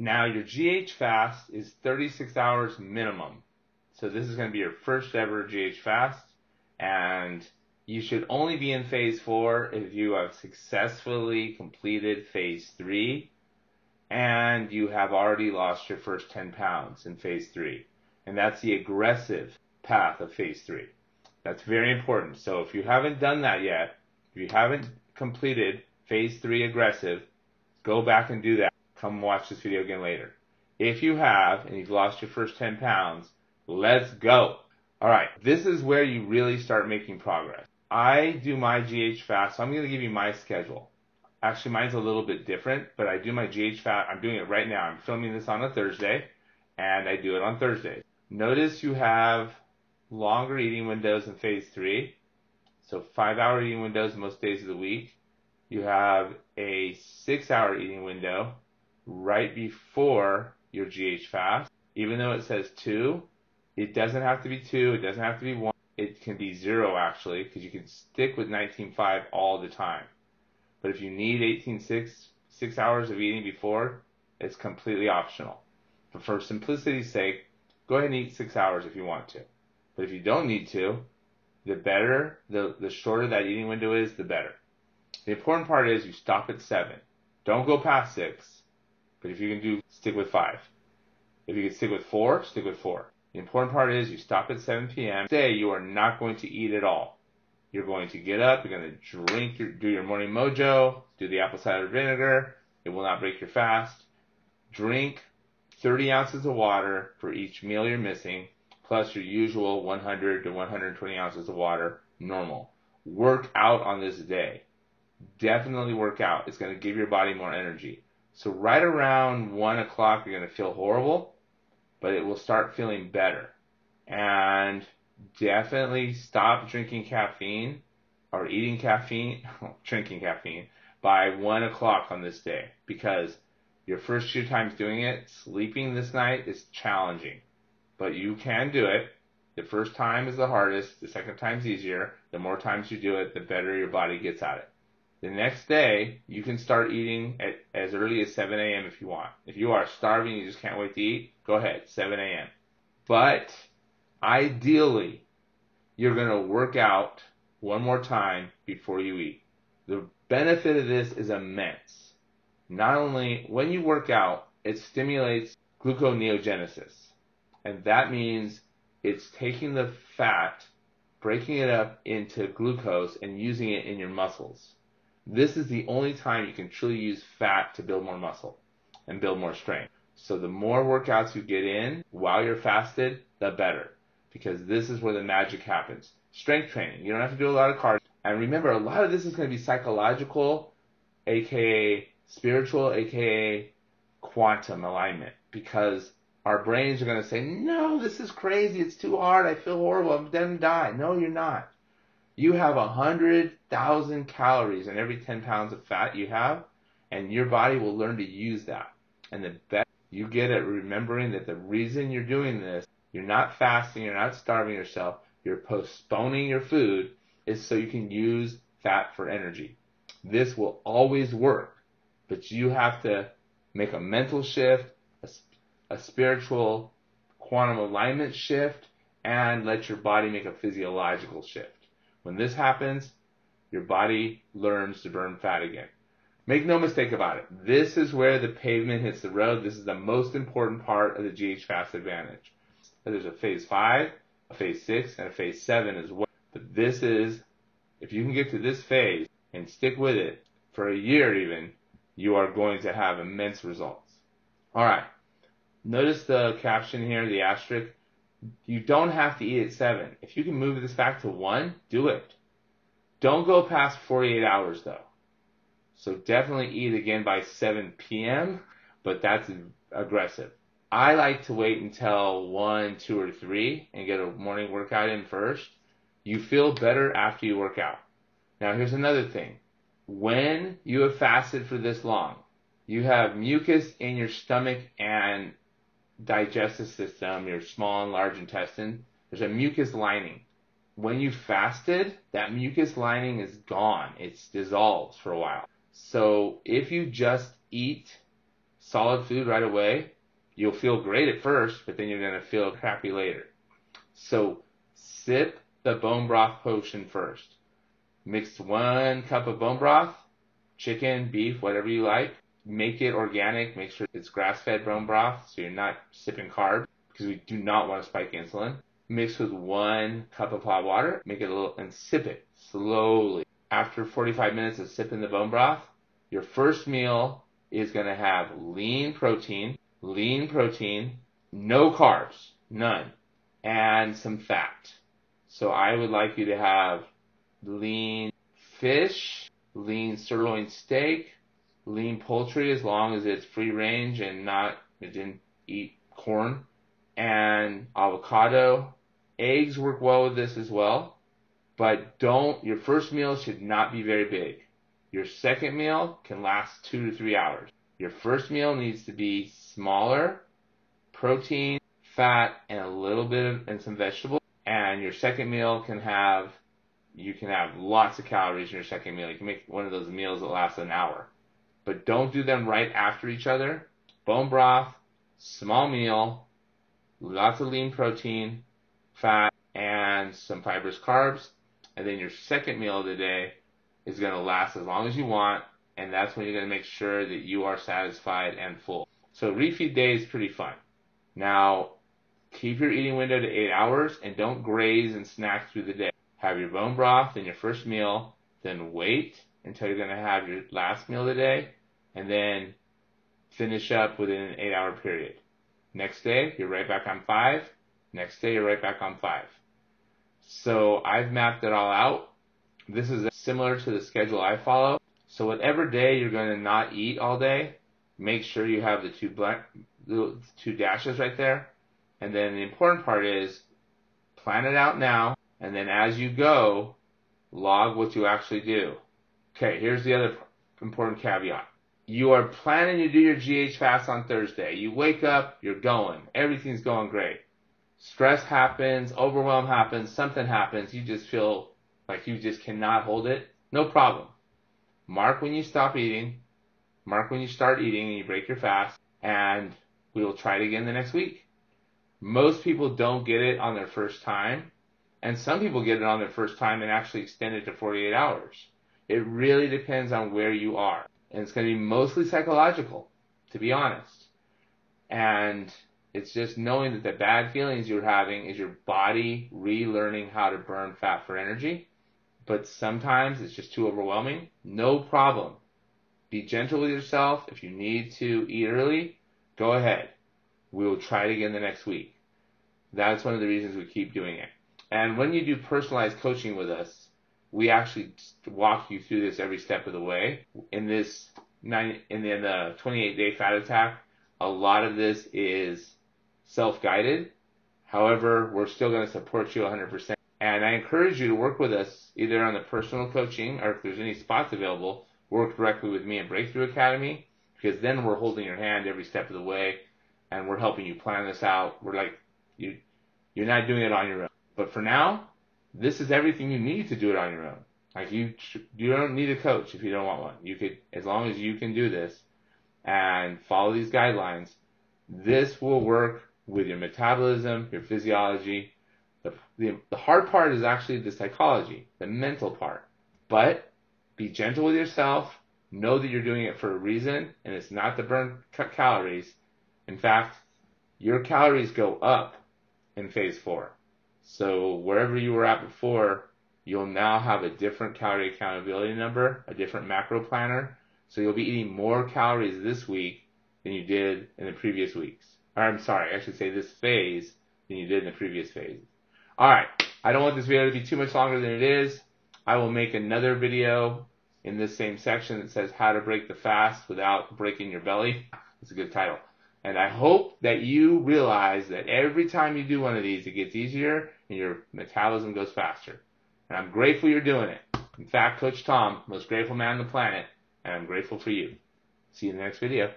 Now your GH fast is 36 hours minimum. So this is going to be your first ever GH fast, and you should only be in phase 4 if you have successfully completed phase 3 and you have already lost your first 10 pounds in phase 3. And that's the aggressive path of phase 3. That's very important. So if you haven't done that yet, if you haven't completed phase 3 aggressive, go back and do that. Come watch this video again later. If you have, and you've lost your first 10 pounds, let's go. All right, this is where you really start making progress. I do my GH fast, so I'm going to give you my schedule. Actually, mine's a little bit different, but I do my GH fast. I'm doing it right now. I'm filming this on a Thursday, and I do it on Thursdays. Notice you have longer eating windows in phase 3, so 5-hour eating windows most days of the week. You have a 6-hour eating window right before your GH fast. Even though it says 2, it doesn't have to be 2, it doesn't have to be 1. It can be 0 actually, because you can stick with 19.5 all the time. But if you need 6 hours of eating before, it's completely optional. But for simplicity's sake, go ahead and eat 6 hours if you want to. But if you don't need to, the better, the shorter that eating window is, the better. The important part is you stop at 7. Don't go past 6. But if you can stick with 5. If you can stick with 4, stick with 4. The important part is you stop at 7 p.m. Say you are not going to eat at all. You're going to get up, you're going to do your morning mojo, do the apple cider vinegar. It will not break your fast. Drink 30 ounces of water for each meal you're missing, plus your usual 100 to 120 ounces of water, normal. Work out on this day. Definitely work out. It's going to give your body more energy. So right around 1 o'clock, you're going to feel horrible, but it will start feeling better. And definitely stop drinking caffeine or eating caffeine, drinking caffeine by 1 o'clock on this day, because your first 2 times doing it, sleeping this night is challenging, but you can do it. The first time is the hardest. The second time's easier. The more times you do it, the better your body gets at it. The next day, you can start eating at as early as 7 a.m. if you want. If you are starving, you just can't wait to eat, go ahead, 7 a.m. But ideally, you're going to work out one more time before you eat. The benefit of this is immense. Not only when you work out, it stimulates gluconeogenesis. And that means it's taking the fat, breaking it up into glucose, and using it in your muscles. This is the only time you can truly use fat to build more muscle and build more strength. So the more workouts you get in while you're fasted, the better. Because this is where the magic happens. Strength training. You don't have to do a lot of cardio. And remember, a lot of this is going to be psychological, aka spiritual, aka quantum alignment. Because our brains are going to say, no, this is crazy. It's too hard. I feel horrible. I'm going to die. No, you're not. You have 100,000 calories in every 10 pounds of fat you have, and your body will learn to use that. And the better you get at remembering that the reason you're doing this, you're not fasting, you're not starving yourself, you're postponing your food, is so you can use fat for energy. This will always work, but you have to make a mental shift, a spiritual quantum alignment shift, and let your body make a physiological shift. When this happens, your body learns to burn fat again. Make no mistake about it. This is where the pavement hits the road. This is the most important part of the GH Fast Advantage. There's a phase 5, a phase 6, and a phase 7 as well. But this is, if you can get to this phase and stick with it for a year even, you are going to have immense results. Alright, notice the caption here, the asterisk. You don't have to eat at 7. If you can move this back to 1, do it. Don't go past 48 hours though. So definitely eat again by 7 p.m., but that's aggressive. I like to wait until 1, 2, or 3 and get a morning workout in first. You feel better after you work out. Now here's another thing. When you have fasted for this long, you have mucus in your stomach and digestive system, your small and large intestine. There's a mucus lining. When you fasted, that mucus lining is gone. It dissolves for a while. So if you just eat solid food right away, you'll feel great at first, but then you're going to feel crappy later. So sip the bone broth potion first. Mix 1 cup of bone broth, chicken, beef, whatever you like. Make it organic. Make sure it's grass-fed bone broth so you're not sipping carbs because we do not want to spike insulin. Mix with 1 cup of hot water. Make it a little and sip it slowly. After 45 minutes of sipping the bone broth, your first meal is going to have lean protein, no carbs, none, and some fat. So I would like you to have lean fish, lean sirloin steak, lean poultry as long as it's free range and it didn't eat corn, and avocado. Eggs work well with this as well, but your first meal should not be very big. Your second meal can last 2 to 3 hours. Your first meal needs to be smaller, protein, fat, and a little bit and some vegetables. And your second meal you can have lots of calories in your second meal. You can make one of those meals that lasts an hour. But don't do them right after each other. Bone broth, small meal, lots of lean protein, fat, and some fibrous carbs. And then your second meal of the day is going to last as long as you want. And that's when you're going to make sure that you are satisfied and full. So refeed day is pretty fun. Now, keep your eating window to 8 hours and don't graze and snack through the day. Have your bone broth in your first meal, then wait until you're going to have your last meal of the day, and then finish up within an 8-hour period. Next day, you're right back on 5. Next day, you're right back on 5. So I've mapped it all out. This is similar to the schedule I follow. So whatever day you're going to not eat all day, make sure you have the two dashes right there. And then the important part is plan it out now, and then as you go, log what you actually do. Okay, here's the other important caveat. You are planning to do your GH fast on Thursday. You wake up, you're going. Everything's going great. Stress happens, overwhelm happens, something happens. You just feel like you just cannot hold it. No problem. Mark when you stop eating. Mark when you start eating and you break your fast. And we will try it again the next week. Most people don't get it on their first time. And some people get it on their first time and actually extend it to 48 hours. It really depends on where you are. And it's going to be mostly psychological, to be honest. And it's just knowing that the bad feelings you're having is your body relearning how to burn fat for energy. But sometimes it's just too overwhelming. No problem. Be gentle with yourself. If you need to eat early, go ahead. We will try it again the next week. That's one of the reasons we keep doing it. And when you do personalized coaching with us, we actually walk you through this every step of the way. In the 28-day fat attack, a lot of this is self-guided. However, we're still going to support you 100%. And I encourage you to work with us either on the personal coaching or if there's any spots available, work directly with me at Breakthrough Academy, because then we're holding your hand every step of the way and we're helping you plan this out. We're like, you're not doing it on your own. But for now, this is everything you need to do it on your own. Like you don't need a coach if you don't want one. You could, as long as you can do this and follow these guidelines, this will work with your metabolism, your physiology. The hard part is actually the psychology, the mental part. But be gentle with yourself. Know that you're doing it for a reason, and it's not to burn calories. In fact, your calories go up in phase 4. So wherever you were at before, you'll now have a different calorie accountability number, a different macro planner. So you'll be eating more calories this week than you did in the previous weeks. Or I'm sorry, I should say this phase than you did in the previous phase. Alright, I don't want this video to be too much longer than it is. I will make another video in this same section that says how to break the fast without breaking your belly. It's a good title. And I hope that you realize that every time you do one of these, it gets easier and your metabolism goes faster. And I'm grateful you're doing it. In fact, Coach Tom, most grateful man on the planet, and I'm grateful for you. See you in the next video.